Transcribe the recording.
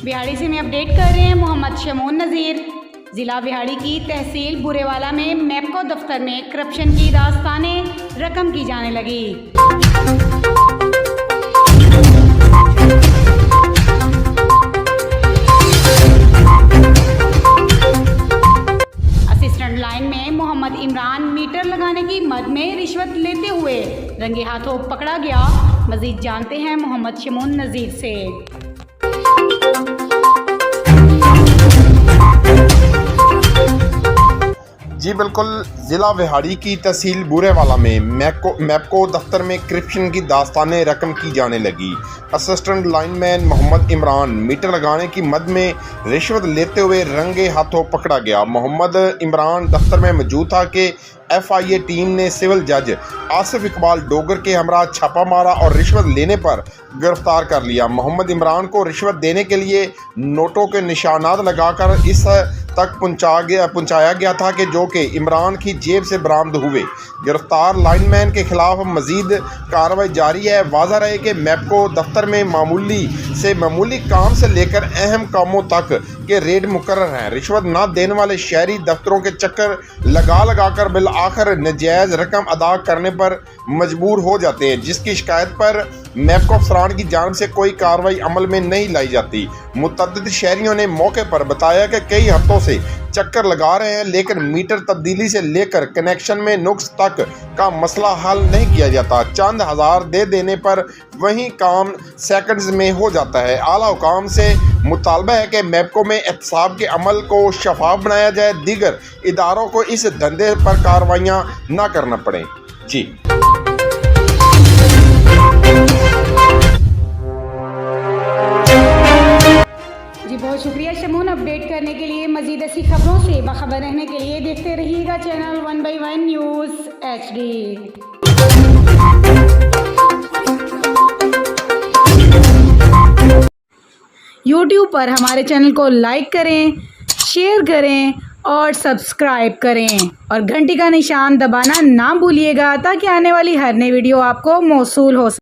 बिहाड़ी से मैं अपडेट कर रहे हैं मोहम्मद शमून नज़ीर। ज़िला बिहाड़ी की तहसील बुरेवाला में मैपको दफ्तर में करप्शन की दास्तानें रकम की जाने लगी। असिस्टेंट लाइन में मोहम्मद इमरान मीटर लगाने की मद में रिश्वत लेते हुए रंगे हाथों पकड़ा गया। मजीद जानते हैं मोहम्मद शमून नज़ीर से। जी बिल्कुल, ज़िला बिहाड़ी की तहसील बुरेवाला में मैपको दफ्तर में करप्शन की दास्तानें रकम की जाने लगी। Assistant lineman Mohammad Imran meter लगाने की मद में रिश्वत लेते हुए रंगे हाथों पकड़ा गया। मोहम्मद इमरान दफ्तर में मौजूद था कि FIA टीम ने सिविल जज आसिफ इकबाल डोगर के हमरा छापा मारा और रिश्वत लेने पर गिरफ्तार कर लिया। मोहम्मद इमरान को रिश्वत देने के लिए नोटों के निशानात लगाकर इस तक पहुंचाया गया था कि जो कि इमरान की जेब से बरामद हुए। गिरफ्तार लाइनमैन के खिलाफ मजीद कार्रवाई जारी है। वाज़ा रहे कि मैपको दफ्तर में मामूली काम से लेकर अहम कामों तक के रेट मुकर्रर हैं। रिश्वत ना देने वाले शहरी दफ्तरों के चक्कर लगा कर बिल आखिर नजायज़ रकम अदा करने पर मजबूर हो जाते हैं, जिसकी शिकायत पर मैपको अफसरान की जानिब से कोई कार्रवाई अमल में नहीं लाई जाती। मुतअद्दिद शहरियों ने मौके पर बताया कि कई हफ्तों से चक्कर लगा रहे हैं, लेकिन मीटर तब्दीली से लेकर कनेक्शन में नुक्स तक का मसला हल नहीं किया जाता। चंद हज़ार दे देने पर वही काम सेकंड्स में हो जाता है। आला हुकाम से मुतालबा है कि मैपको में एहतसाब के अमल को शफाफ बनाया जाए, दीगर इदारों को इस धंधे पर कार्रवाइयाँ न करना पड़े। जी बहुत शुक्रिया शमून अपडेट करने के लिए। मजीद ऐसी खबरों से बाखबर रहने के लिए देखते रहिएगा चैनल 1/1 न्यूज़ HD। YouTube पर हमारे चैनल को लाइक करें, शेयर करें और सब्सक्राइब करें और घंटी का निशान दबाना ना भूलिएगा ताकि आने वाली हर नई वीडियो आपको मौसूल हो सके।